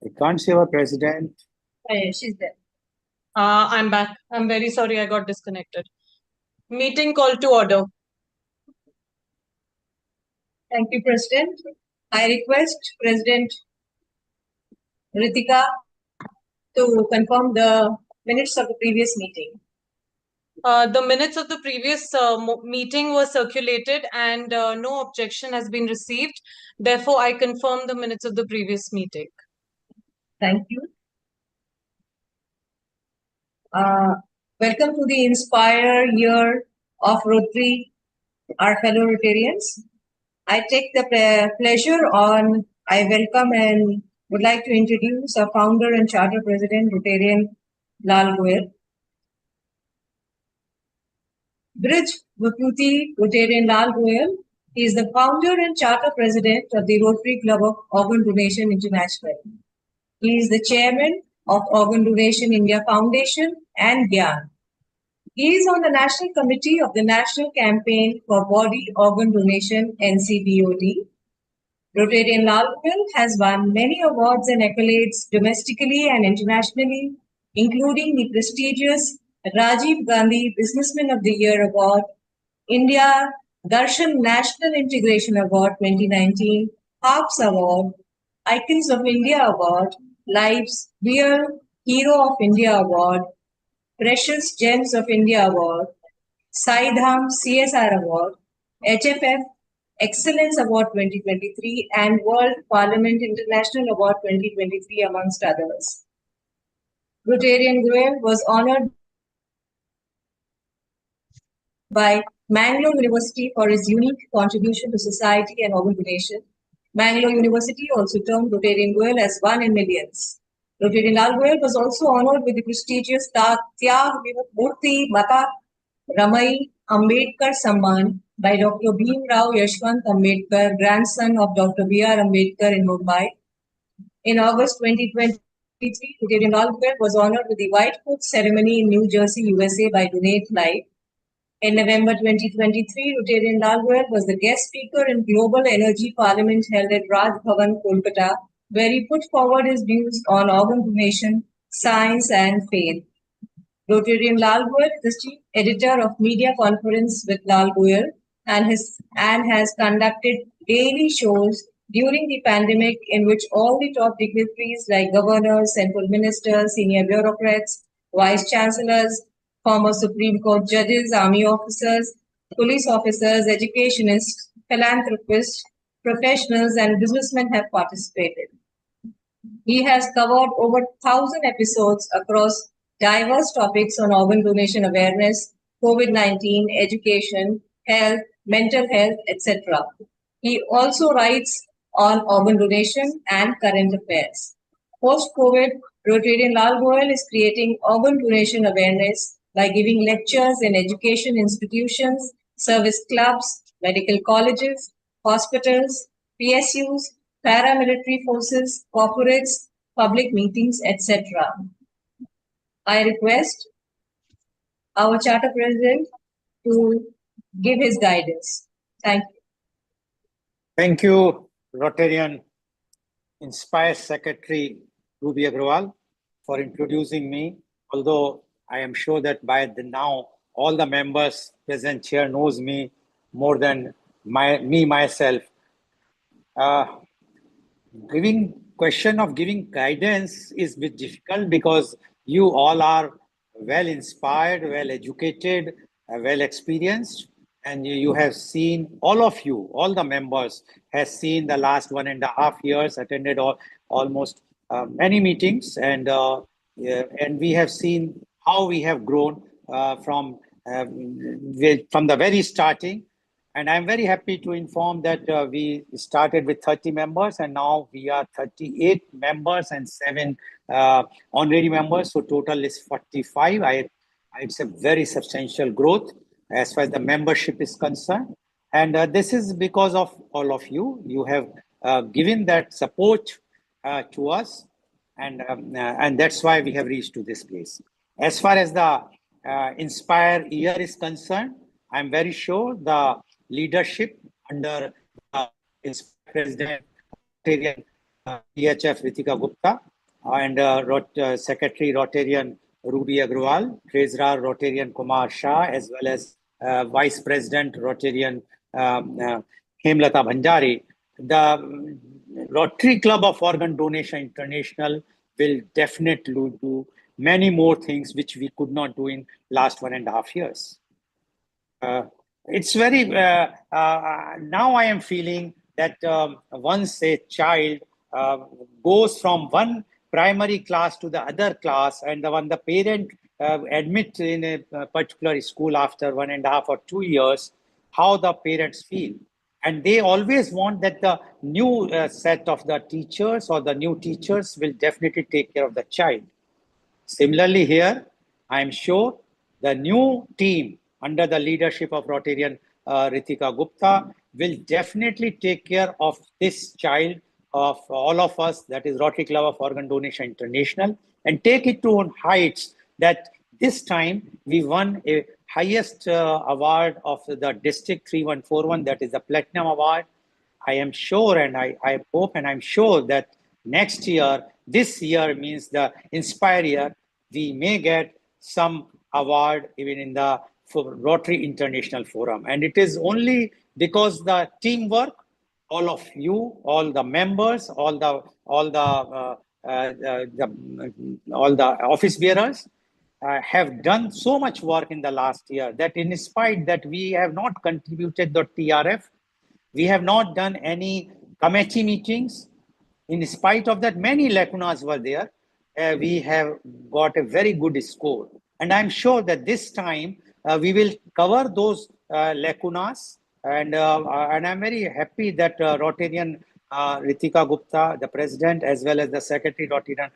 I can't see our president. Oh, yeah, she's there. I'm back. I'm very sorry I got disconnected. Meeting call to order. Thank you, President. I request President Ritika to confirm the minutes of the previous meeting. The minutes of the previous meeting were circulated and no objection has been received. Therefore, I confirm the minutes of the previous meeting. Thank you. Welcome to the Inspire Year of Rotary, our fellow Rotarians. I take the pleasure on, I welcome and would like to introduce our founder and charter president, Rotarian Lal Goyal. Brij Vaputi Rotarian Lal Goyal. He is the founder and charter president of the Rotary Club of Organ Donation International. He is the chairman of Organ Donation India Foundation and GYAN. He is on the National Committee of the National Campaign for Body Organ Donation NCBOD. Rotarian Lal Goyal has won many awards and accolades domestically and internationally, including the prestigious Rajiv Gandhi Businessman of the Year Award, India Darshan National Integration Award 2019, Harps Award, Icons of India Award, Life's Real Hero of India Award, Precious Gems of India Award, Sai Dham CSR Award, HFF Excellence Award 2023, and World Parliament International Award 2023, amongst others. Rotarian Goyal was honored by Mangalore University for his unique contribution to society and organ donation. Mangalore University also termed Rotarian Goyal as one in millions. Rotarian Lal Goyal was also honored with the prestigious Tyag Murthy Mata Ramai Ambedkar Samman by Dr. Bhim Rao Yashwant Ambedkar, grandson of Dr. B.R. Ambedkar in Mumbai. In August 2023, Rotarian Lal Goyal was honored with the White Coat ceremony in New Jersey, USA by Donate Life. In November 2023, Rotarian Lal Goyal was the guest speaker in Global Energy Parliament held at Raj Bhavan, Kolkata, where he put forward his views on organ donation, science and faith. Rotarian Lal Goyal is the chief editor of Media Conference with Lal Goyal and has conducted daily shows during the pandemic in which all the top dignitaries like governors, central ministers, senior bureaucrats, vice chancellors, former Supreme Court judges, army officers, police officers, educationists, philanthropists, professionals, and businessmen have participated. He has covered over 1,000 episodes across diverse topics on organ donation awareness, COVID-19, education, health, mental health, etc. He also writes on organ donation and current affairs. Post-COVID, Rotarian Lal Goyal is creating organ donation awareness by giving lectures in education institutions, service clubs, medical colleges, hospitals, PSUs, paramilitary forces, corporates, public meetings, etc. I request our charter president to give his guidance. Thank you. Thank you, Rotarian Inspire Secretary Ruby Agrawal, for introducing me. Although I am sure that by now all the members present here knows me more than myself. Question of giving guidance is a bit difficult because you all are well inspired, well educated, well experienced, and you have seen, all of you, all the members has seen the last 1.5 years, attended almost many meetings, and we have seen how we have grown from the very starting. And I'm very happy to inform that we started with 30 members and now we are 38 members and 7 honorary members. So total is 45. It's a very substantial growth as far as the membership is concerned. And this is because of all of you. You have given that support to us. And that's why we have reached to this place. As far as the Inspire year is concerned, I'm very sure the leadership under President PHF Ritika Gupta and Secretary Rotarian Ruby Agrawal, Treasurer Rotarian Kumar Shah, as well as Vice President Rotarian Hemlata Bhandari. The Rotary Club of Organ Donation International will definitely do many more things which we could not do in last 1.5 years. It's very, now I am feeling that once a child goes from one primary class to the other class, and when the parent admits in a particular school after 1.5 or 2 years, how the parents feel. And they always want that the new set of the teachers or the new teachers will definitely take care of the child. Similarly, here, I am sure the new team under the leadership of Rotarian Ritika Gupta will definitely take care of this child of all of us, that is Rotary Club of Organ Donation International, and take it to heights that this time we won a highest award of the District 3141, that is the Platinum Award. I am sure and I hope and I'm sure that next year, this year means the Inspire year, we may get some award even in the Rotary International Forum. And it is only because the teamwork, all of you, all the members, all the office bearers have done so much work in the last year that in spite that we have not contributed the TRF, we have not done any committee meetings. In spite of that, many lacunas were there. We have got a very good score. And I'm sure that this time we will cover those lacunas. And I'm very happy that Rotarian Ritika Gupta, the president, as well as the secretary, Rotarian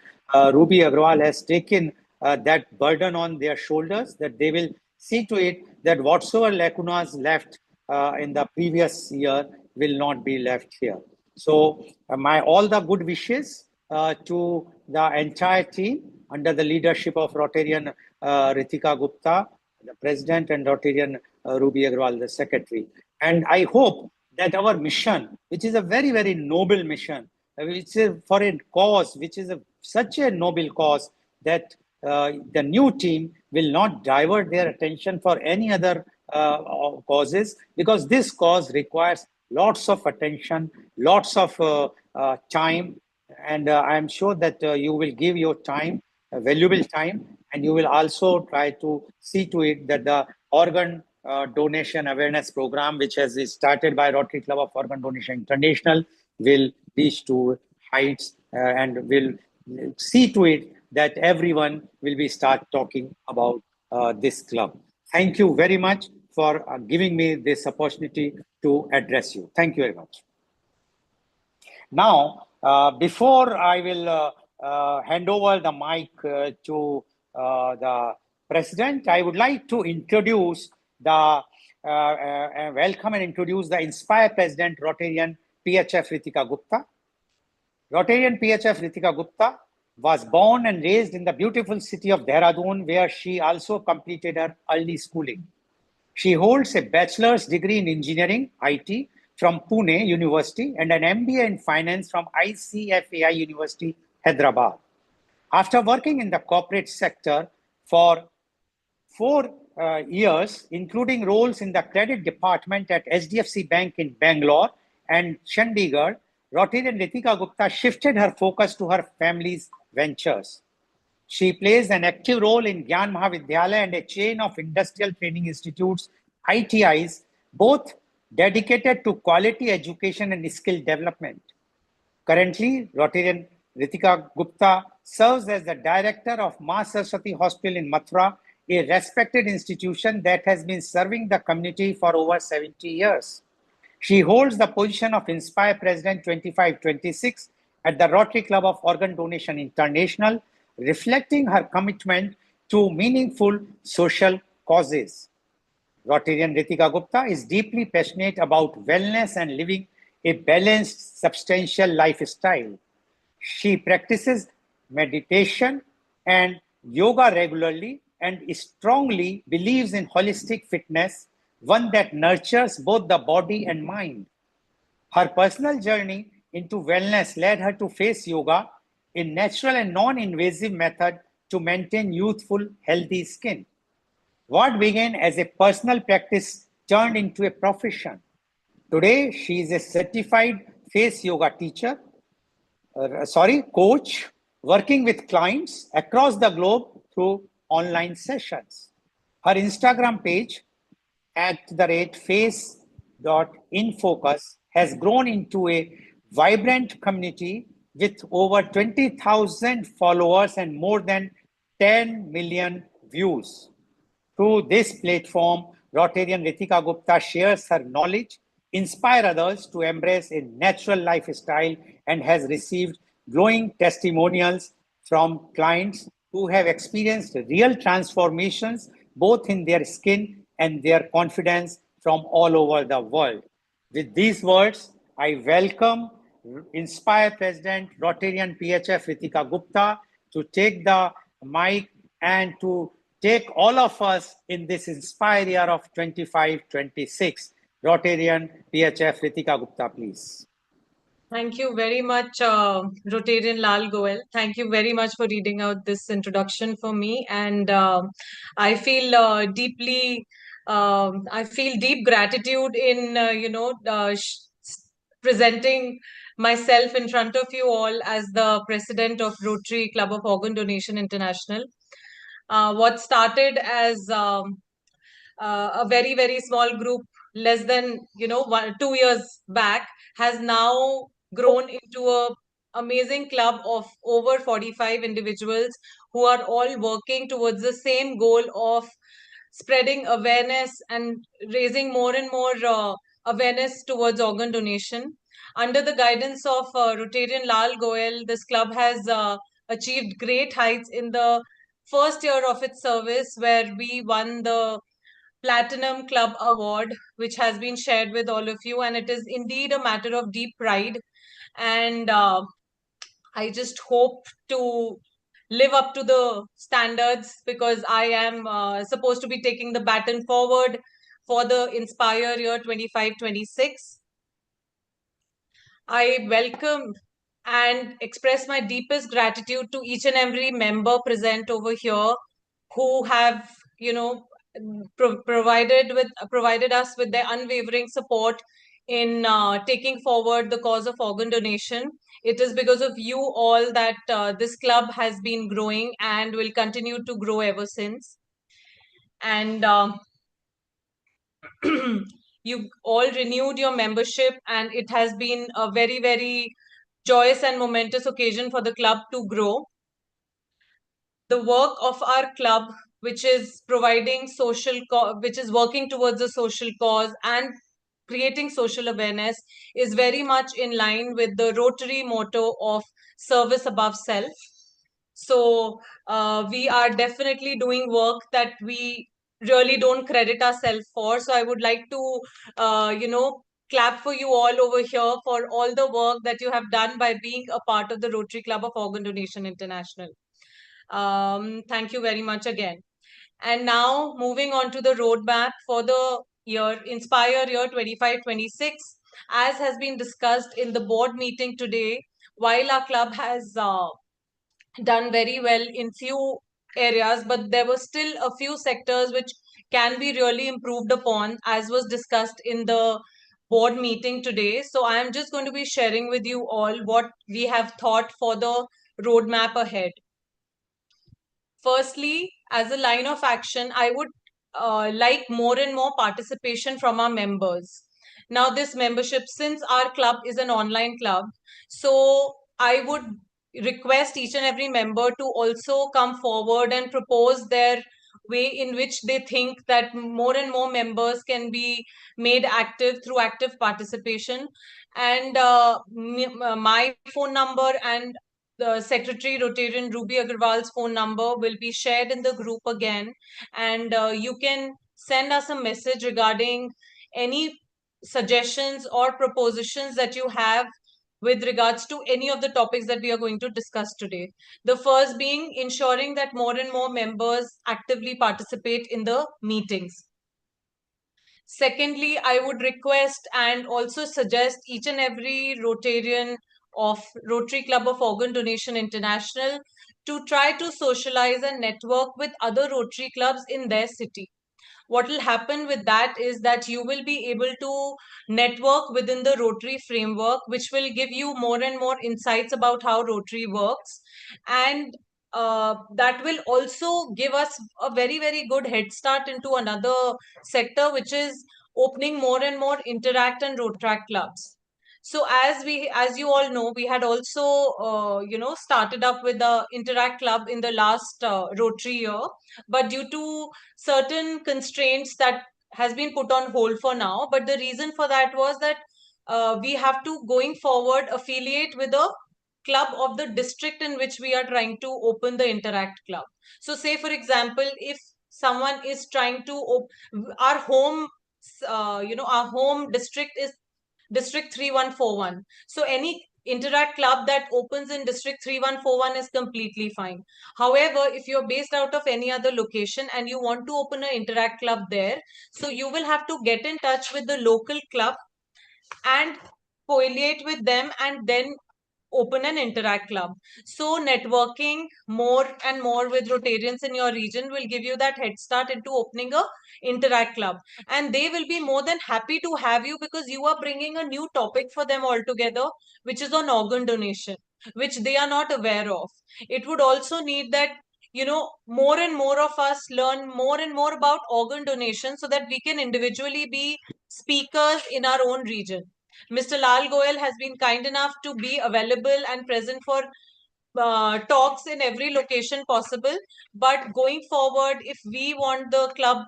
Ruby Agrawal, has taken that burden on their shoulders, that they will see to it that whatsoever lacunas left in the previous year will not be left here. So my all the good wishes to the entire team under the leadership of Rotarian Ritika Gupta, the president, and Rotarian Ruby Agrawal, the secretary. And I hope that our mission, which is a very, very noble mission, which is for a cause, which is such a noble cause that the new team will not divert their attention for any other causes, because this cause requires lots of attention, lots of time, and I'm sure that you will give your time, valuable time, and you will also try to see to it that the organ donation awareness program, which has started by Rotary Club of Organ Donation International, will reach to heights and will see to it that everyone will be start talking about this club. Thank you very much for giving me this opportunity to address you. Thank you very much. Now, before I will hand over the mic to the president, I would like to introduce the welcome and introduce the Inspire President, Rotarian PHF Ritika Gupta. Rotarian PHF Ritika Gupta was born and raised in the beautiful city of Dehradun, where she also completed her early schooling. She holds a bachelor's degree in engineering, IT, from Pune University and an MBA in finance from ICFAI University, Hyderabad. After working in the corporate sector for 4 years, including roles in the credit department at HDFC Bank in Bangalore and Chandigarh, Rotarian Ritika Gupta shifted her focus to her family's ventures. She plays an active role in Gyan Mahavidyalaya and a chain of industrial training institutes, ITIs, both dedicated to quality education and skill development. Currently, Rotarian Ritika Gupta serves as the director of Ma Saraswati Hospital in Mathura, a respected institution that has been serving the community for over 70 years. She holds the position of Inspire President 25-26 at the Rotary Club of Organ Donation International, reflecting her commitment to meaningful social causes. Rotarian Ritika Gupta is deeply passionate about wellness and living a balanced, substantial lifestyle. She practices meditation and yoga regularly and strongly believes in holistic fitness, one that nurtures both the body and mind. Her personal journey into wellness led her to face yoga, a natural and non-invasive method to maintain youthful, healthy skin. What began as a personal practice turned into a profession. Today, she is a certified face yoga teacher, coach, working with clients across the globe through online sessions. Her Instagram page at the rate face.infocus has grown into a vibrant community with over 20,000 followers and more than 10 million views. Through this platform, Rotarian Ritika Gupta shares her knowledge, inspire others to embrace a natural lifestyle, and has received glowing testimonials from clients who have experienced real transformations both in their skin and their confidence from all over the world. With these words, I welcome Inspire President Rotarian PHF Ritika Gupta to take the mic and to take all of us in this Inspire year of 25-26. Rotarian PHF Ritika Gupta, please. Thank you very much, Rotarian Lal Goel. Thank you very much for reading out this introduction for me. And I feel I feel deep gratitude in, presenting myself in front of you all as the president of Rotary Club of Organ Donation International. What started as a very, very small group, less than 2 years back, has now grown into a amazing club of over 45 individuals who are all working towards the same goal of spreading awareness and raising more and more awareness towards organ donation. Under the guidance of Rotarian Lal Goel, this club has achieved great heights in the first year of its service, where we won the Platinum Club Award, which has been shared with all of you. And it is indeed a matter of deep pride. And I just hope to live up to the standards, because I am supposed to be taking the baton forward for the Inspire year 25-26. I welcome and express my deepest gratitude to each and every member present over here who have, provided us with their unwavering support in taking forward the cause of organ donation. It is because of you all that this club has been growing and will continue to grow ever since. And you all renewed your membership, and it has been a very, very joyous and momentous occasion for the club to grow. The work of our club, which is which is working towards a social cause and creating social awareness, is very much in line with the Rotary motto of service above self. So we are definitely doing work that we really don't credit ourselves for. So I would like to, clap for you all over here for all the work that you have done by being a part of the Rotary Club of Organ Donation International. Thank you very much again. And now moving on to the roadmap for the Inspire year 25-26, as has been discussed in the board meeting today. While our club has done very well in few areas, but there were still a few sectors which can be really improved upon, as was discussed in the board meeting today. So I am just going to be sharing with you all what we have thought for the roadmap ahead. Firstly, as a line of action, I would like more and more participation from our members. Now, this membership, since our club is an online club, so I would request each and every member to also come forward and propose their way in which they think that more and more members can be made active through active participation. And my phone number and the Secretary Rotarian Ruby Agarwal's phone number will be shared in the group again. And you can send us a message regarding any suggestions or propositions that you have with regards to any of the topics that we are going to discuss today. The first being ensuring that more and more members actively participate in the meetings. Secondly, I would request and also suggest each and every Rotarian of Rotary Club of Organ Donation International to try to socialize and network with other Rotary clubs in their city. What will happen with that is that you will be able to network within the Rotary framework, which will give you more and more insights about how Rotary works. And that will also give us a very, very good head start into another sector, which is opening more and more Interact and Rotaract clubs. So as you all know, we had also, started up with the Interact club in the last Rotary year, but due to certain constraints that has been put on hold for now. But the reason for that was that we have to, going forward, affiliate with a club of the district in which we are trying to open the Interact club. So say, for example, if someone is trying to our home, our home district is District 3141. So any Interact club that opens in District 3141 is completely fine. However, if you're based out of any other location and you want to open an Interact club there, so you will have to get in touch with the local club and coaliate with them and then open an Interact club. So networking more and more with Rotarians in your region will give you that head start into opening a Interact club. And they will be more than happy to have you because you are bringing a new topic for them altogether, which is on organ donation, which they are not aware of. It would also need that, more and more of us learn more and more about organ donation so that we can individually be speakers in our own region. Mr. Lal Goyal has been kind enough to be available and present for talks in every location possible. But going forward, if we want the club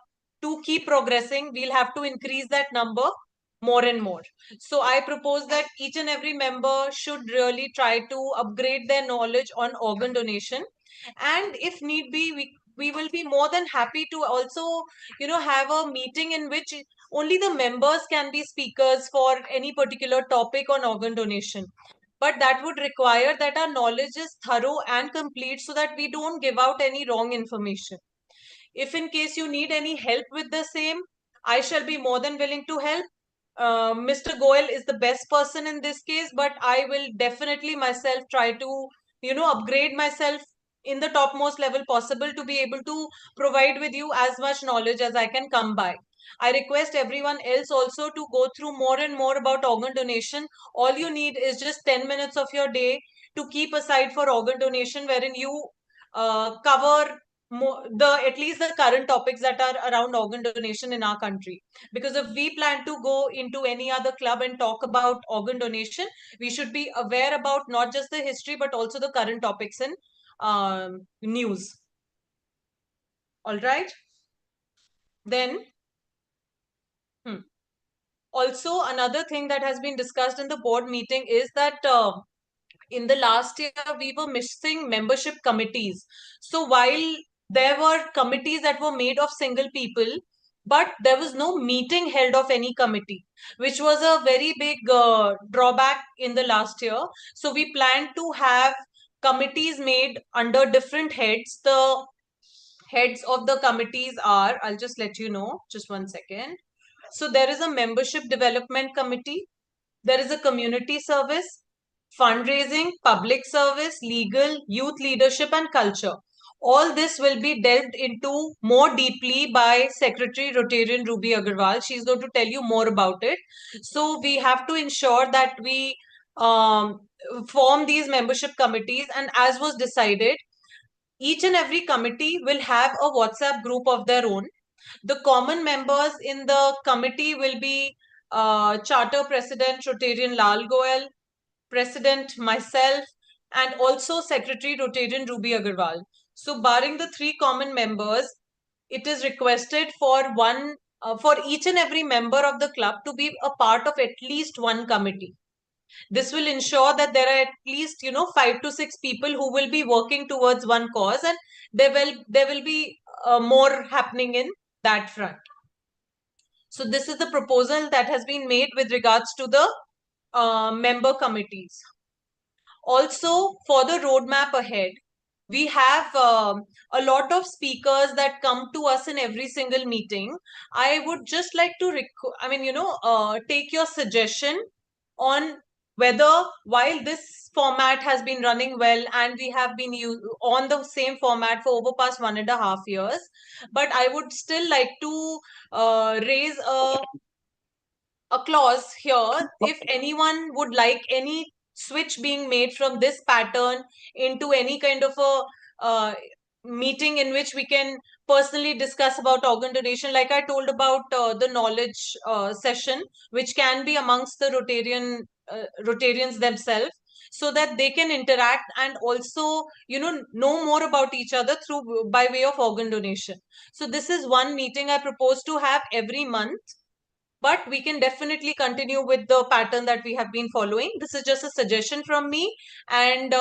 to keep progressing, we'll have to increase that number more and more. So I propose that each and every member should really try to upgrade their knowledge on organ donation. And if need be, we will be more than happy to also, have a meeting in which only the members can be speakers for any particular topic on organ donation. But that would require that our knowledge is thorough and complete so that we don't give out any wrong information. If in case you need any help with the same, I shall be more than willing to help. Mr. Goel is the best person in this case, but I will definitely myself try to, upgrade myself in the topmost level possible to be able to provide with you as much knowledge as I can come by. I request everyone else also to go through more and more about organ donation. All you need is just 10 minutes of your day to keep aside for organ donation, wherein you cover at least the current topics that are around organ donation in our country. Because if we plan to go into any other club and talk about organ donation, we should be aware about not just the history but also the current topics in news. All right. Then also another thing that has been discussed in the board meeting is that in the last year we were missing membership committees. So while there were committees that were made of single people, but there was no meeting held of any committee, which was a very big drawback in the last year. So we plan to have committees made under different heads. The heads of the committees are, I'll just let you know, just one second. So there is a membership development committee, there is a community service, fundraising, public service, legal, youth leadership, and culture. All this will be delved into more deeply by Secretary Rotarian Ruby Agarwal. She's going to tell you more about it. So we have to ensure that we form these membership committees, and as was decided, each and every committee will have a WhatsApp group of their own. The common members in the committee will be Charter President Rotarian Lal Goyal, President myself, and also Secretary Rotarian Ruby Agarwal. So barring the three common members, it is requested for each and every member of the club to be a part of at least one committee. This will ensure that there are at least 5 to 6 people who will be working towards one cause, and there will be more happening in that front. So this is the proposal that has been made with regards to the member committees. Also, for the roadmap ahead, we have a lot of speakers that come to us in every single meeting. I would just like to take your suggestion on whether while this format has been running well and we have been on the same format for over past 1.5 years, but I would still like to raise a clause here. If anyone would like any switch being made from this pattern into any kind of a meeting in which we can personally discuss about organ donation, like I told about the knowledge session, which can be amongst the Rotarians themselves, so that they can interact and also know more about each other through by way of organ donation. So this is one meeting I propose to have every month, but we can definitely continue with the pattern that we have been following. This is just a suggestion from me, and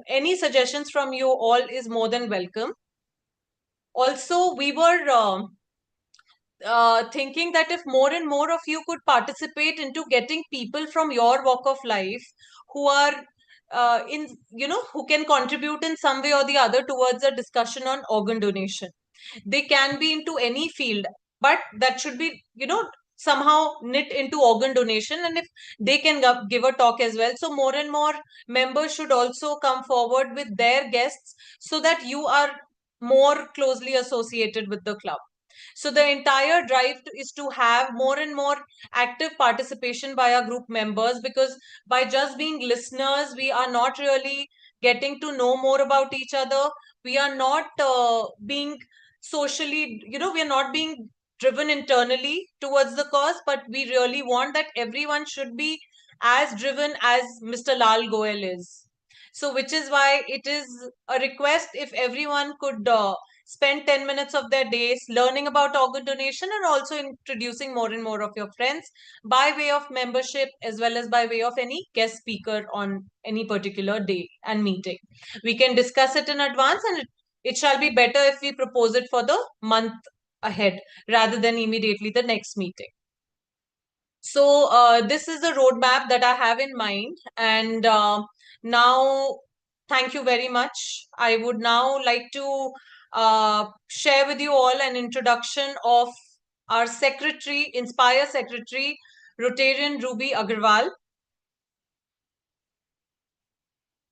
any suggestions from you all is more than welcome. Also, we were thinking that if more and more of you could participate into getting people from your walk of life who are who can contribute in some way or the other towards a discussion on organ donation. They can be into any field, but that should be somehow knit into organ donation, and if they can give a talk as well, so more and more members should also come forward with their guests so that you are more closely associated with the club. So the entire drive is to have more and more active participation by our group members, because by just being listeners, we are not really getting to know more about each other. We are not being socially, we are not being driven internally towards the cause, but we really want that everyone should be as driven as Mr. Lal Goel is. So, which is why it is a request if everyone could spend 10 minutes of their days learning about organ donation and also introducing more and more of your friends by way of membership as well as by way of any guest speaker on any particular day and meeting. We can discuss it in advance, and it shall be better if we propose it for the month ahead rather than immediately the next meeting. So this is the roadmap that I have in mind. And now, thank you very much. I would now like to share with you all an introduction of our secretary, Inspire Secretary, Rotarian Ruby Agarwal.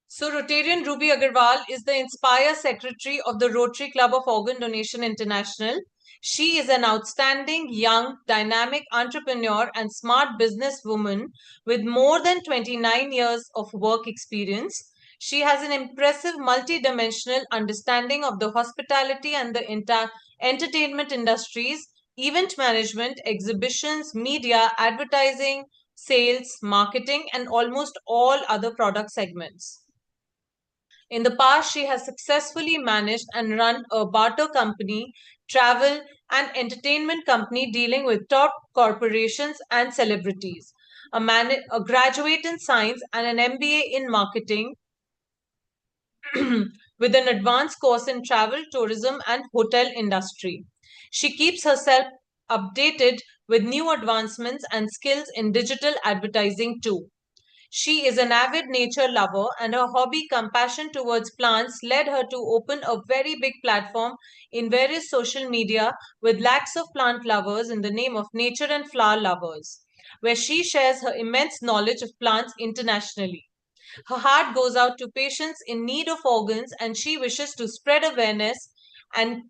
So Rotarian Ruby Agarwal is the Inspire Secretary of the Rotary Club of Organ Donation International. She is an outstanding, young, dynamic entrepreneur and smart businesswoman with more than 29 years of work experience. She has an impressive multi-dimensional understanding of the hospitality and the entertainment industries, event management, exhibitions, media, advertising, sales, marketing, and almost all other product segments. In the past, she has successfully managed and run a barter company, travel and entertainment company dealing with top corporations and celebrities, a graduate in science and an MBA in marketing with an advanced course in travel, tourism and hotel industry. She keeps herself updated with new advancements and skills in digital advertising too. She is an avid nature lover, and her hobby, compassion towards plants, led her to open a very big platform in various social media with lakhs of plant lovers in the name of Nature and Flower Lovers, where she shares her immense knowledge of plants internationally. Her heart goes out to patients in need of organs, and she wishes to spread awareness and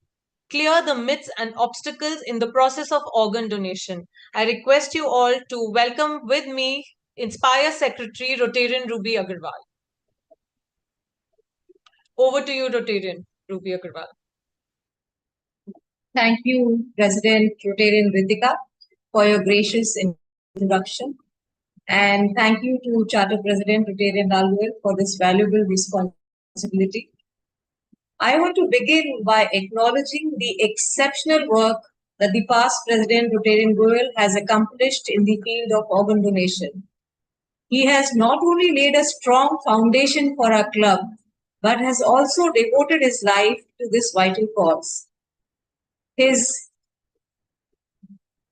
clear the myths and obstacles in the process of organ donation. I request you all to welcome with me Inspire Secretary Rotarian Ruby Agarwal. Over to you, Rotarian Ruby Agarwal. Thank you, President Rotarian Ritika, for your gracious introduction. And thank you to Charter President Rotarian Lalwal for this valuable responsibility. I want to begin by acknowledging the exceptional work that the past President Rotarian Goel has accomplished in the field of organ donation. He has not only laid a strong foundation for our club, but has also devoted his life to this vital cause. His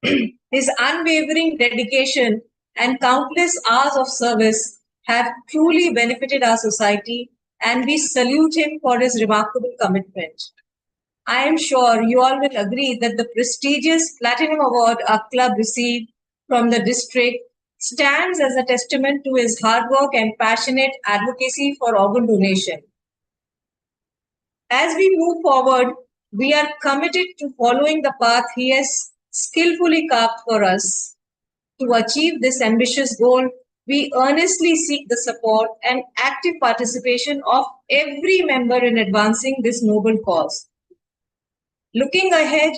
unwavering dedication and countless hours of service have truly benefited our society, and we salute him for his remarkable commitment. I am sure you all will agree that the prestigious Platinum Award our club received from the district stands as a testament to his hard work and passionate advocacy for organ donation. As we move forward, we are committed to following the path he has skillfully carved for us. To achieve this ambitious goal, we earnestly seek the support and active participation of every member in advancing this noble cause. Looking ahead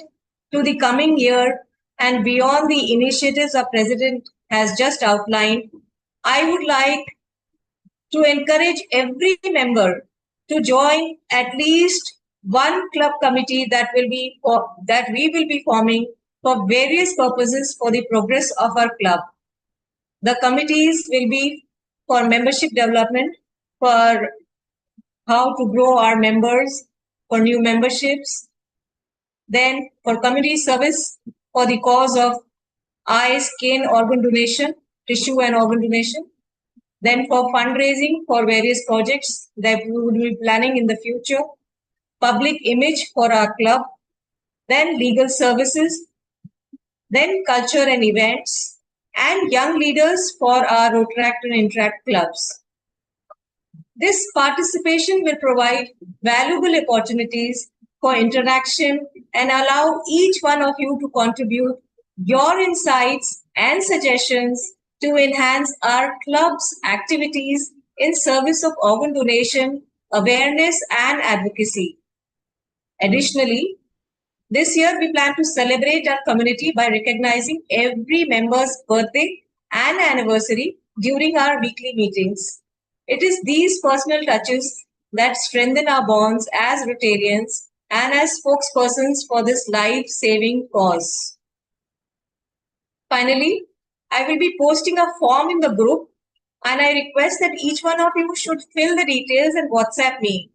to the coming year and beyond the initiatives our President has just outlined, I would like to encourage every member to join at least one club committee that we will be forming for various purposes for the progress of our club. The committees will be for membership development, for how to grow our members, for new memberships, then for community service for the cause of eye, skin, organ donation, tissue and organ donation, then for fundraising for various projects that we would be planning in the future, public image for our club, then legal services, then culture and events, and young leaders for our Rotaract and Interact clubs. This participation will provide valuable opportunities for interaction and allow each one of you to contribute your insights and suggestions to enhance our club's activities in service of organ donation, awareness, and advocacy. Additionally, this year we plan to celebrate our community by recognizing every member's birthday and anniversary during our weekly meetings. It is these personal touches that strengthen our bonds as Rotarians and as spokespersons for this life-saving cause. Finally, I will be posting a form in the group and I request that each one of you should fill the details and WhatsApp me.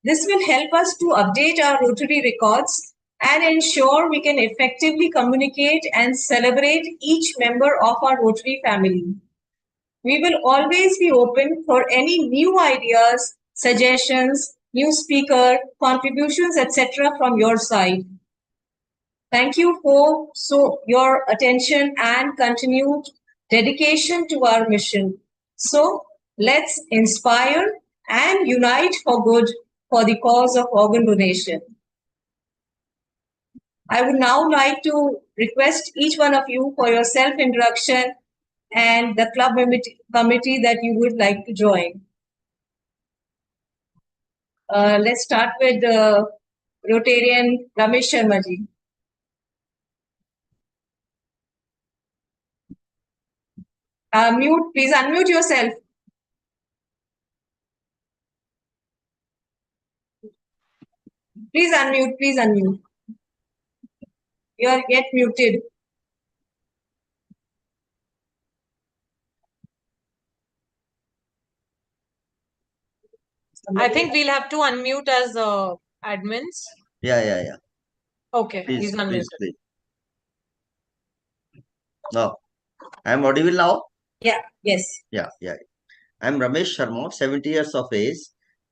This will help us to update our Rotary records and ensure we can effectively communicate and celebrate each member of our Rotary family. We will always be open for any new ideas, suggestions, new speaker, contributions, etc. from your side. Thank you for your attention and continued dedication to our mission. So let's inspire and unite for good for the cause of organ donation. I would now like to request each one of you for your self-introduction and the club committee that you would like to join. Let's start with Rotarian Ramesh Sharma ji. Please unmute yourself. Please unmute. You are yet muted. I think we'll have to unmute as admins. Yeah. Okay, Please, he's unmuted. please. No, I'm audible now? Yeah, yes. Yeah. I'm Ramesh Sharma, 70 years of age,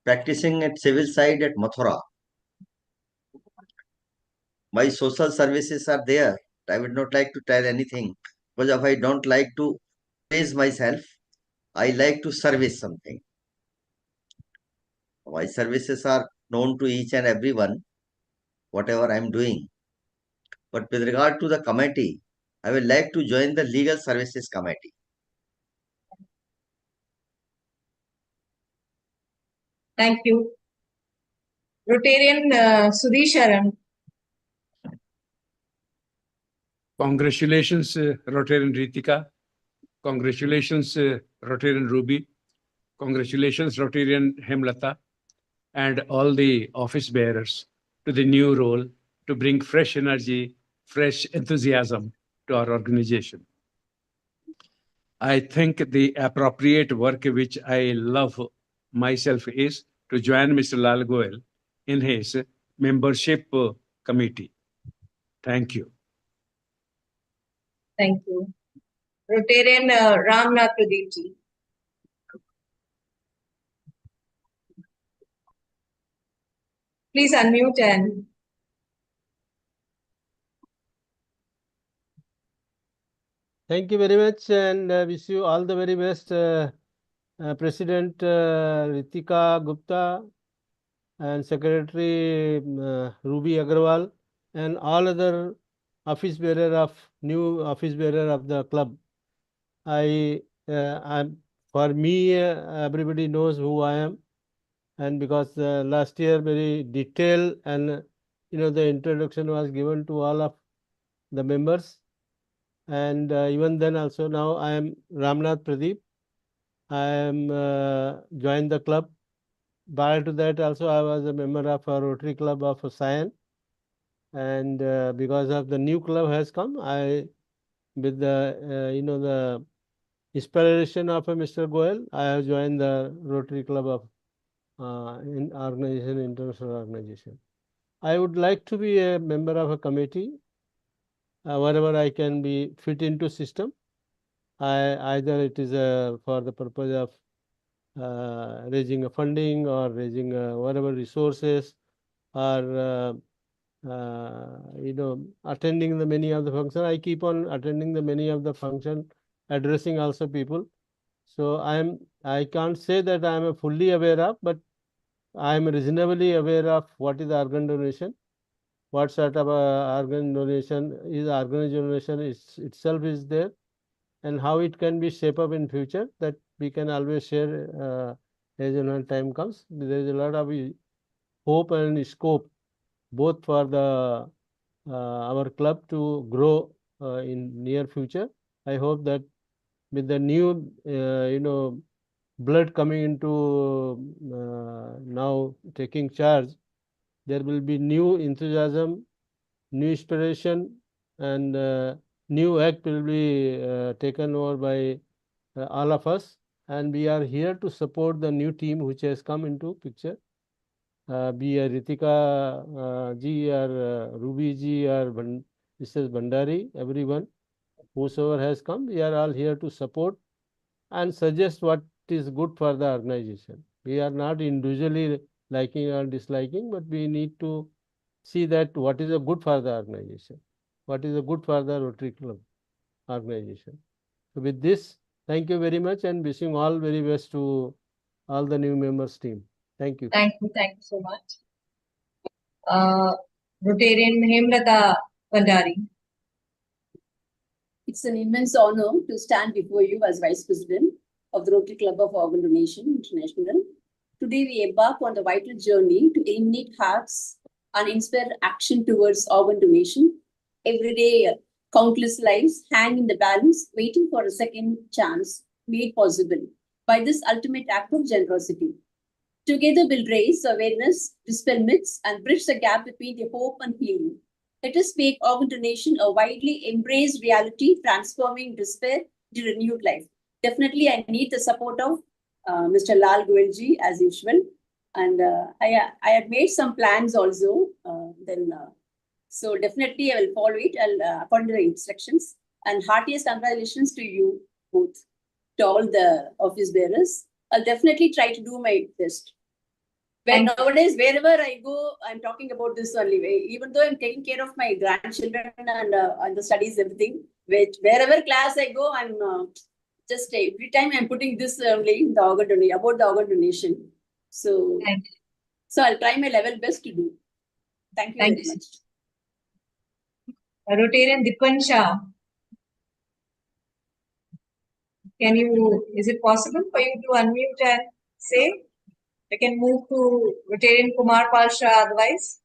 practicing at civil side at Mathura. My social services are there. I would not like to tell anything because if I don't like to praise myself, I like to service something. My services are known to each and everyone, whatever I'm doing. But with regard to the committee, I would like to join the legal services committee. Thank you. Rotarian Sudhisharan. Congratulations, Rotarian Ritika. Congratulations, Rotarian Ruby. Congratulations, Rotarian Hemlata, and all the office bearers to the new role to bring fresh energy, fresh enthusiasm to our organization. I think the appropriate work which I love myself is to join Mr. Lal Goel in his membership committee. Thank you. Thank you. Rotarian Ramnath Pradeep ji. Please unmute and Thank you very much, and wish you all the very best, President Ritika Gupta and Secretary Ruby Agarwal, and all other new office bearer of the club. For me, everybody knows who I am, and because last year very detailed and the introduction was given to all of the members, and even then also now I am Ramnath Pradeep. I am joined the club. Prior to that also I was a member of a Rotary Club of Sion, and because of the new club has come, I with the the inspiration of Mr. Goel, I have joined the Rotary Club of international organization. I would like to be a member of a committee wherever I can be fit into system. Either it is for the purpose of raising a funding or raising whatever resources, or attending the many of the function. I keep on attending the many of the function, addressing also people. So I can't say that I am fully aware of, but I am reasonably aware of what is organ donation, what sort of organ donation itself is there, and how it can be shaped up in future, that we can always share as and when time comes. There is a lot of hope and scope both for the our club to grow in near future. I hope that with the new blood coming into now taking charge, there will be new enthusiasm, new inspiration, and new act will be taken over by all of us, and we are here to support the new team which has come into picture, be a Ritika ji or Ruby ji or Mrs. Bandari, everyone, whosoever has come, we are all here to support and suggest what is good for the organization. We are not individually liking or disliking, but we need to see that what is a good for the organization, what is a good for the Rotary Club organization. So with this, thank you very much, and wishing all very best to all the new members team. Thank you. Thank you so much. Rotarian Hemlata Pandari. It's an immense honor to stand before you as Vice President of the Rotary Club of Organ Donation International. Today, we embark on the vital journey to illuminate hearts and inspire action towards organ donation. Every day, countless lives hang in the balance, waiting for a second chance made possible by this ultimate act of generosity. Together, we'll raise awareness, dispel myths, and bridge the gap between the hope and healing. Let us make organ donation a widely embraced reality, transforming despair to renewed life. Definitely, I need the support of Mr. Lal Goelji as usual. And I had made some plans also. So definitely, I will follow it according to the instructions. And heartiest congratulations to you both, to all the office bearers. I'll definitely try to do my best. But nowadays, wherever I go, I'm talking about this only. Even though I'm taking care of my grandchildren and the studies, everything, wherever class I go, I'm just every time I'm putting this only in the organ donation, about the organ donation. So I'll try my level best to do. Thank you very much. Rotarian Dipan Shah. Is it possible for you to unmute and say? I can move to Rotarian Kumar Pal Shah otherwise.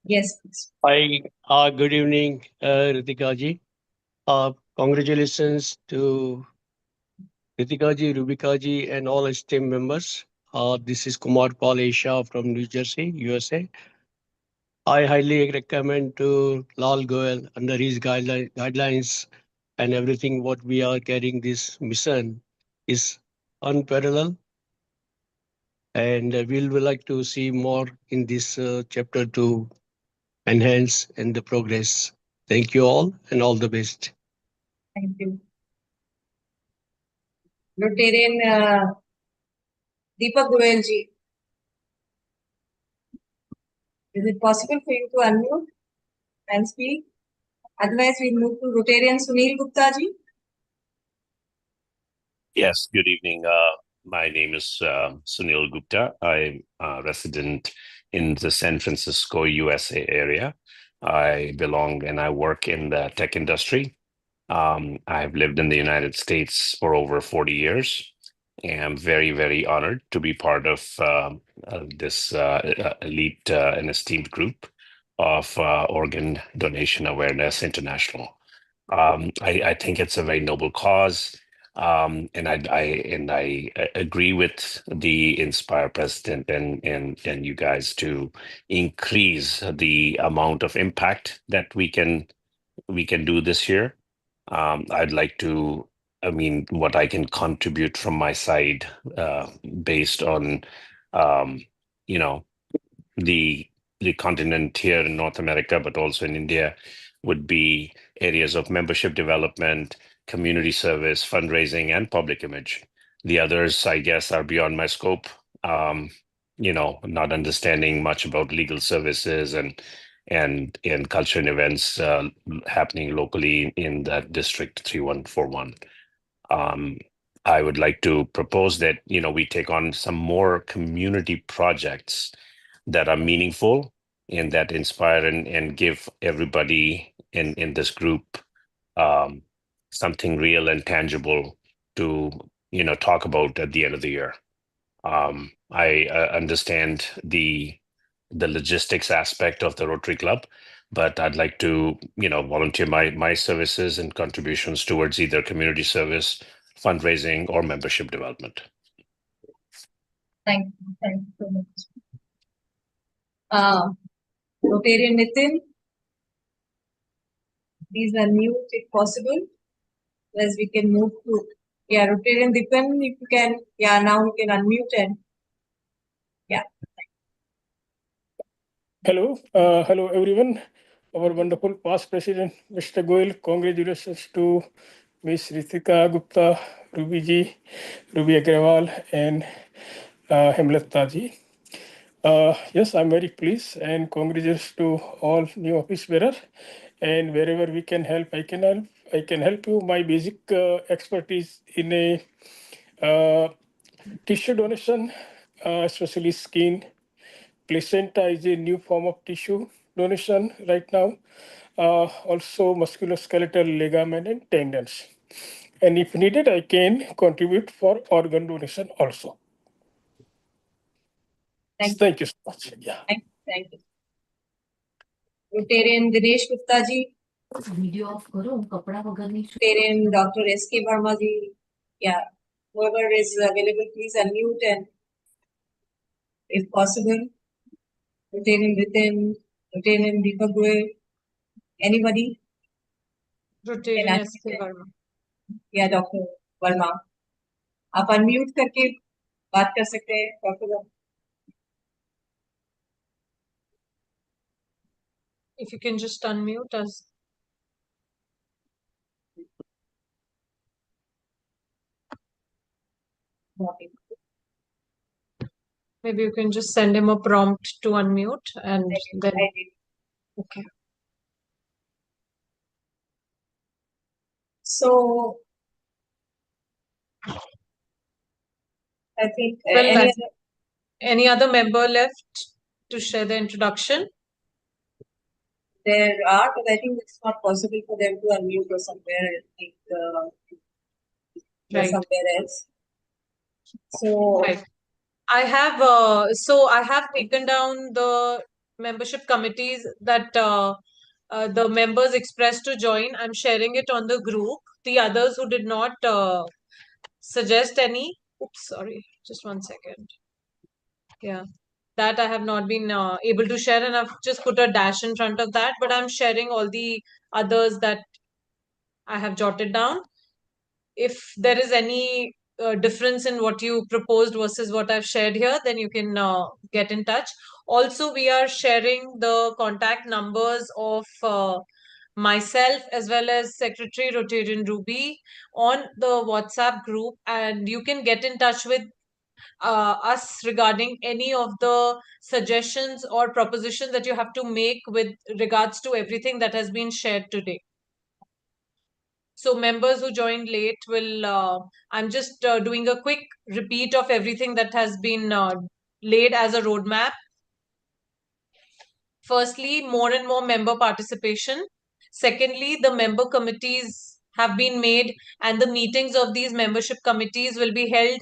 Yes, please. Hi, good evening, Ritika ji. Congratulations to Ritika ji, Rubika ji, and all its team members. This is Kumar Pal Shah from New Jersey, USA. I highly recommend to Lal Goel under his guidelines and everything what we are carrying this mission is unparalleled. And we will like to see more in this chapter to enhance and the progress. Thank you all and all the best. Thank you. Rotarian Deepak Goelji. Is it possible for you to unmute? and speak. Otherwise, we move to Rotarian Sunil Gupta ji. Yes, good evening. My name is Sunil Gupta. I'm a resident in the San Francisco, USA area. I belong and I work in the tech industry. I've lived in the United States for over 40 years. And I'm very, very honored to be part of this elite and esteemed group of Organ Donation Awareness International. I think it's a very noble cause. I agree with the Inspire president and you guys to increase the amount of impact that we can do this year. I'd like to, I mean, what I can contribute from my side, based on, um, you know, the continent here in North America, but also in India, would be areas of membership development, community service, fundraising, and public image. The others, I guess, are beyond my scope. Not understanding much about legal services and culture and events happening locally in that district 3141. I would like to propose that we take on some more community projects that are meaningful and that inspire and give everybody in this group something real and tangible to talk about at the end of the year. I understand the logistics aspect of the Rotary Club, but I'd like to volunteer my services and contributions towards either community service, fundraising, or membership development. Thank you. Thank you so much. Rotarian Nitin, please unmute if possible, as we can move to, Rotarian Dipan, if you can, now you can unmute and, Hello, hello everyone. Our wonderful past president, Mr. Goyal, congratulations to Ms. Ritika Gupta, Ruby ji, Ruby Agrawal, and Hemlata ji. Yes, I'm very pleased, and congratulations to all new office bearers. And wherever we can help, I can help. I can help you. My basic expertise in a tissue donation, especially skin. Placenta is a new form of tissue donation right now. Also musculoskeletal ligament and tendons. And if needed, I can contribute for organ donation also. Thank you so much. Yeah. Thank you. Rotarian Dinesh Gupta ji. Video off karo, kapda vagar nahi. Rotarian Dr. S.K. Verma ji. Yeah. Whoever is available, please unmute and, if possible, Rotarian Nitin, Rotarian Deepak Goyal, anybody? Rotarian S.K. Verma. या doctor Verma, आप unmute करके बात कर सकते हैं doctor Verma. If you can just unmute us. Maybe you can just send him a prompt to unmute and then. Okay. So I think Well, any other member left to share the introduction? There are, but I think it's not possible for them to unmute or somewhere. I think Right. somewhere else. So Right. I have taken down the membership committees that the members expressed to join. I'm sharing it on the group. The others who did not suggest any. Oops, sorry. Just 1 second. Yeah, that I have not been able to share, and I've just put a dash in front of that. But I'm sharing all the others that I have jotted down. If there is any difference in what you proposed versus what I've shared here, then you can get in touch. Also, we are sharing the contact numbers of myself as well as Secretary Rotarian Ruby on the WhatsApp group, and you can get in touch with us regarding any of the suggestions or propositions that you have to make with regards to everything that has been shared today. So members who joined late will, I'm just doing a quick repeat of everything that has been laid as a roadmap. Firstly, more and more member participation. Secondly, the member committees have been made and the meetings of these membership committees will be held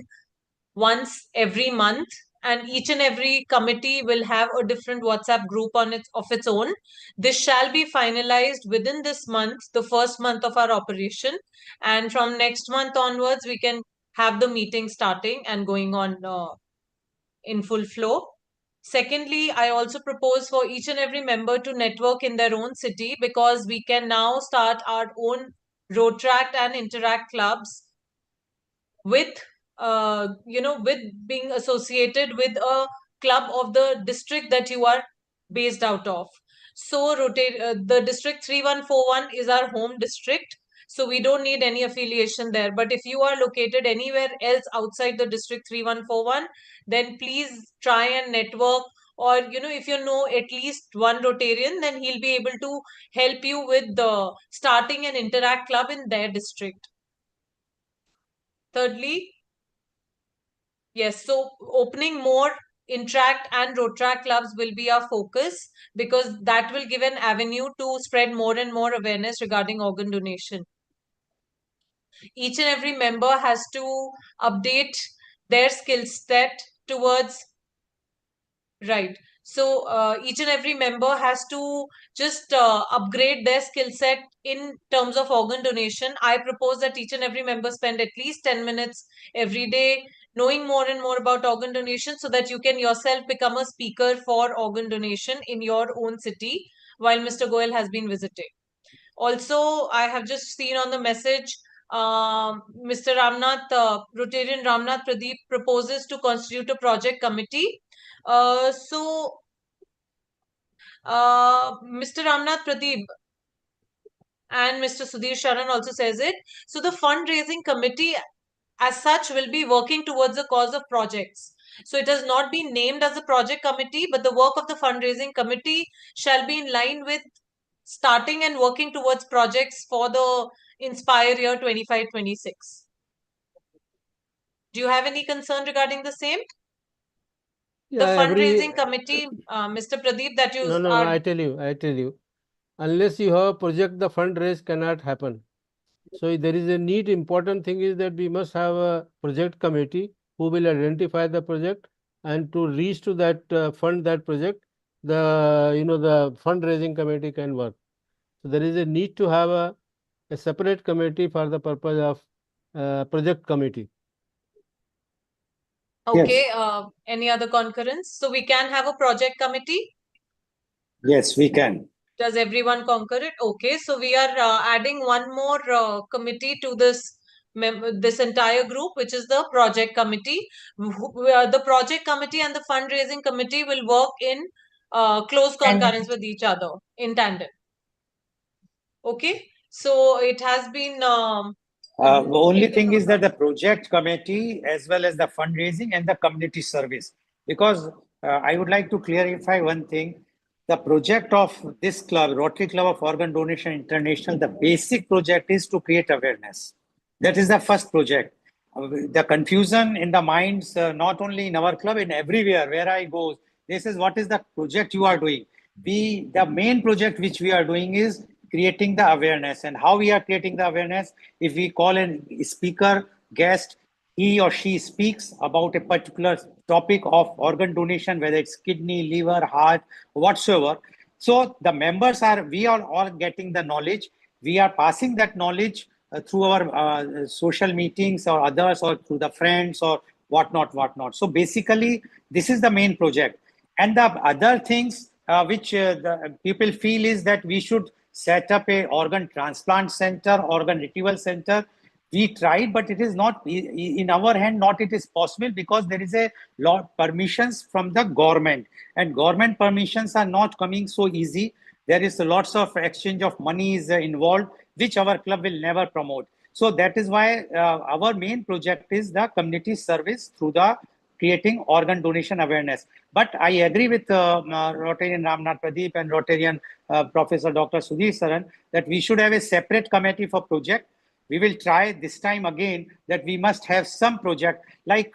once every month, and each and every committee will have a different WhatsApp group of its own. This shall be finalized within this month, the first month of our operation, and from next month onwards we can have the meeting starting and going on in full flow. Secondly, I also propose for each and every member to network in their own city, because we can now start our own Rotaract and Interact clubs with with being associated with a club of the district that you are based out of. So the district 3141 is our home district, so we don't need any affiliation there. But if you are located anywhere else outside the district 3141, then please try and network, or if you know at least one Rotarian, then he'll be able to help you with the starting an Interact club in their district. Thirdly, yes, so opening more Interact and Rotaract clubs will be our focus, because that will give an avenue to spread more and more awareness regarding organ donation. Each and every member has to update their skill set towards, right. So each and every member has to just upgrade their skill set in terms of organ donation. I propose that each and every member spend at least 10 minutes every day knowing more and more about organ donation, so that you can yourself become a speaker for organ donation in your own city while Mr. Goel has been visiting. Also, I have just seen on the message, Mr. Ramnath, Rotarian Ramnath Pradeep proposes to constitute a project committee. Mr. Ramnath Pradeep and Mr. Sudhir Sharan also says it. So the fundraising committee as such will be working towards the cause of projects. So it has not been named as a project committee, but the work of the fundraising committee shall be in line with starting and working towards projects for the Inspire year 25-26. Do you have any concern regarding the same? The Yeah, fundraising committee, Mr. Pradeep, that you no, are... I tell you, unless you have a project, the fundraise cannot happen. So there is a need. Important thing is that we must have a project committee who will identify the project, and to reach to that fund that project, the fundraising committee can work. So there is a need to have a separate committee for the purpose of project committee. Okay, Yes. any other concurrence? So we can have a project committee? Yes, we can. Does everyone concur it? Okay, so we are adding one more committee to this entire group, which is the project committee. The project committee and the fundraising committee will work in close concurrence with each other in tandem. Okay, so it has been The only thing is that the project committee, as well as the fundraising and the community service, because I would like to clarify one thing. The project of this club, Rotary Club of Organ Donation International, the basic project is to create awareness. That is the first project. The confusion in the minds, not only in our club, in everywhere where I go, this is what is the project you are doing. The main project which we are doing is creating the awareness. And how we are creating the awareness? If we call a speaker, guest, he or she speaks about a particular topic of organ donation, whether it's kidney, liver, heart, whatsoever. So the members we are all getting the knowledge. We are passing that knowledge through our social meetings or others, or through the friends or whatnot. So basically, this is the main project. And the other things which the people feel is that we should set up a organ transplant center, organ retrieval center. We tried, but it is not in our hand. Not it is possible, because there is a lot permissions from the government, and government permissions are not coming so easy. There is lots of exchange of money is involved, which our club will never promote. So that is why our main project is the community service through the creating organ donation awareness. But I agree with Rotarian Ramnath Pradeep and Rotarian Professor Dr. Sudhir Saran that we should have a separate committee for project. We will try this time again that we must have some project. Like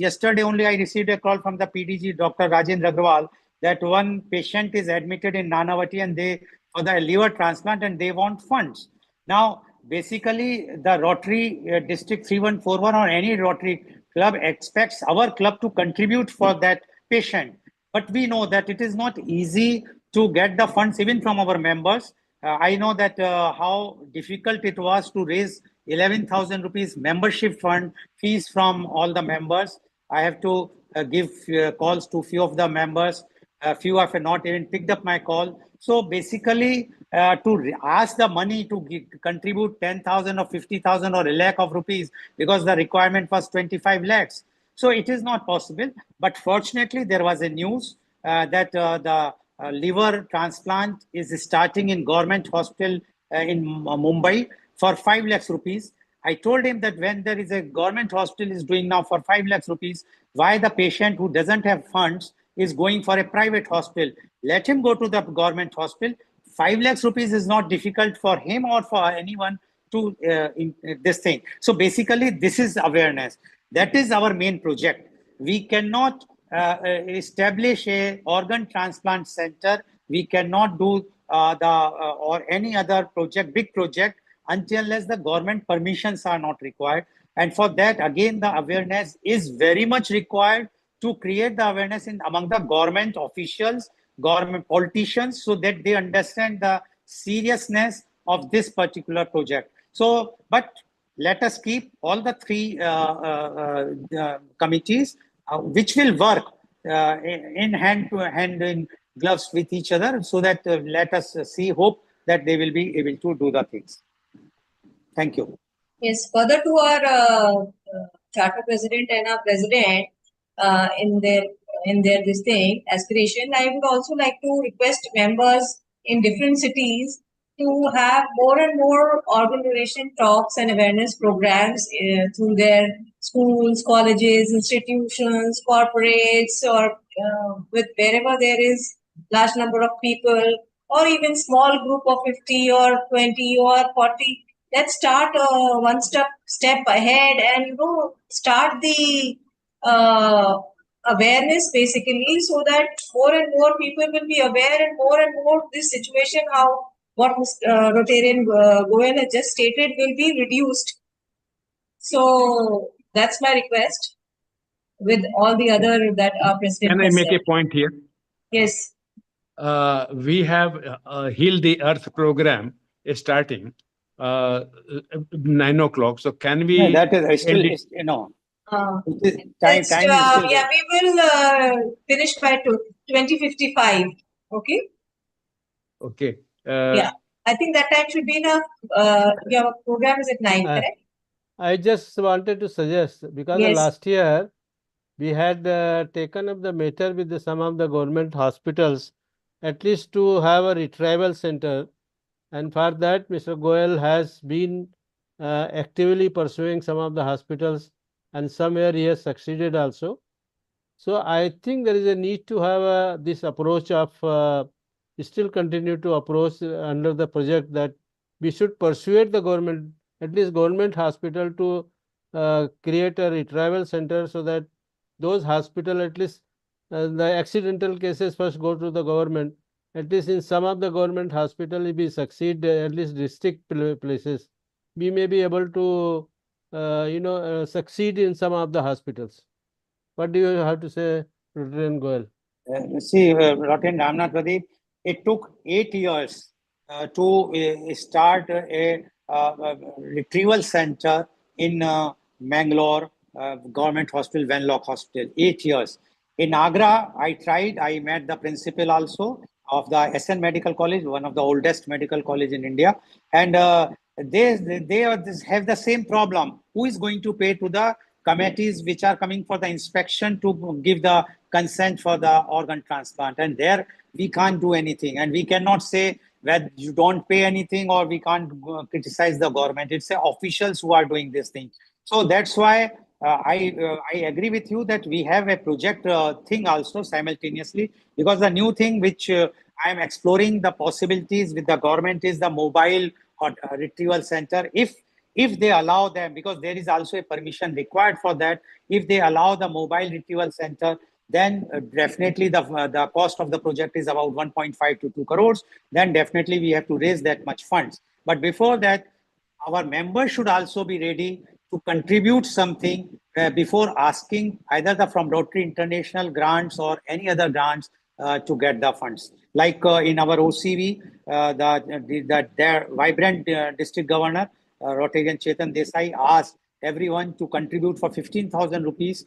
yesterday only I received a call from the PDG, Dr. Rajendra Agrawal, that one patient is admitted in Nanavati and they for the liver transplant and they want funds. Now, basically, the Rotary District 3141 or any Rotary club expects our club to contribute for that patient. But we know that it is not easy to get the funds even from our members. I know that how difficult it was to raise 11,000 rupees membership fund fees from all the members. I have to give calls to few of the members. Few have not even picked up my call. So basically, to ask the money to contribute 10,000 or 50,000 or a lakh of rupees because the requirement was 25 lakhs. So it is not possible. But fortunately, there was a news that the liver transplant is starting in government hospital in Mumbai for 5 lakhs rupees. I told him that when there is a government hospital is doing now for 5 lakhs rupees, why the patient who doesn't have funds is going for a private hospital? Let him go to the government hospital. 5 lakhs rupees is not difficult for him or for anyone to this thing. So basically, this is awareness. That is our main project. We cannot establish a organ transplant center. We cannot do or any other project, big project, unless the government permissions are not required. And for that, again, the awareness is very much required to create the awareness among the government officials, government politicians, so that they understand the seriousness of this particular project. So, but let us keep all the three committees which will work in hand to hand in gloves with each other, so that let us hope that they will be able to do the things. Thank you. Yes, further to our charter president and our president in their this thing aspiration, I would also like to request members in different cities to have more and more organ donation talks and awareness programs through their schools, colleges, institutions, corporates, or with wherever there is large number of people, or even small group of 50 or 20 or 40. Let's start one step ahead and start the awareness basically, so that more and more people will be aware and more this situation, how what Rotarian Goel has just stated, will be reduced. So that's my request with all the other that our president Can I has make said. a point here? Yes. We have Heal the Earth program starting 9 o'clock. So can we? Yeah, that is still, you know, time is still yeah, we will finish by 2055. Okay. Okay. Yeah, I think that time should be enough. Your program is at 9, correct? I just wanted to suggest, because Yes. last year we had taken up the matter with some of the government hospitals, at least to have a retrieval center. And for that, Mr. Goel has been actively pursuing some of the hospitals, and somewhere he has succeeded also. So I think there is a need to have this approach of still continue to approach under the project, that we should persuade the government, at least government hospital, to create a retrieval center, so that those hospital, at least the accidental cases first go to the government. At least in some of the government hospital, if we succeed, at least district places, we may be able to succeed in some of the hospitals. What do you have to say, Rotarian Goel? See, Rotarian Ramnath Pradeep, it took 8 years to start a retrieval center in Mangalore Government Hospital, Venlock Hospital. 8 years. In Agra, I tried. I met the principal also of the SN Medical College, one of the oldest medical college in India, and they have the same problem. Who is going to pay to the committees which are coming for the inspection to give the consent for the organ transplant? And there we can't do anything, and we cannot say that you don't pay anything, or we can't criticize the government. It's the officials who are doing this thing. So that's why I agree with you that we have a project thing also simultaneously, because the new thing which I am exploring the possibilities with the government is the mobile or retrieval center. If they allow them, because there is also a permission required for that, if they allow the mobile retrieval center, then definitely the cost of the project is about 1.5 to 2 crores. Then definitely we have to raise that much funds. But before that, our members should also be ready to contribute something before asking either from Rotary International grants or any other grants to get the funds. Like in our OCV, their vibrant district governor, Rotarian Chetan Desai, asked everyone to contribute for 15,000 rupees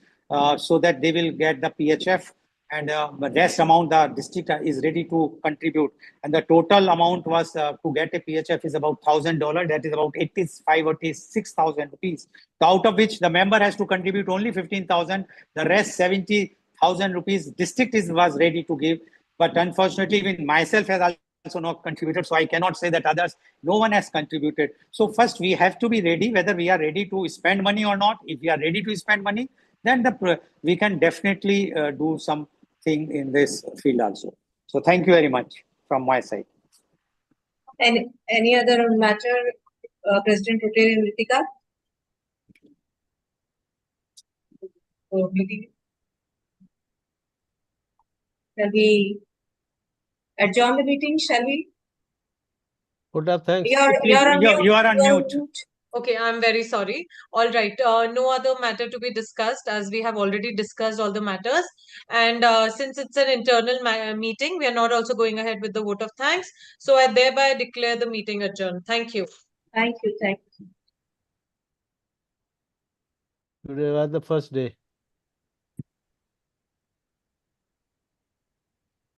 so that they will get the PHF, and the rest amount the district is ready to contribute. And the total amount was to get a PHF is about $1,000. That is about 85 or 86,000 rupees. So out of which the member has to contribute only 15,000. The rest 70,000 rupees district was ready to give. But unfortunately, even myself has also not contributed. So I cannot say that others, no one has contributed. So first we have to be ready whether we are ready to spend money or not. If we are ready to spend money, then we can definitely do something in this field also. So thank you very much from my side. And any other matter, President Rotary and Ritika? Meeting. Shall we adjourn the meeting? Shall we? Kota, thanks. You are on mute. Okay, I'm very sorry. All right. No other matter to be discussed, as we have already discussed all the matters. And since it's an internal meeting, we are not also going ahead with the vote of thanks. So I thereby declare the meeting adjourned. Thank you. Thank you. Thank you. Today was the first day.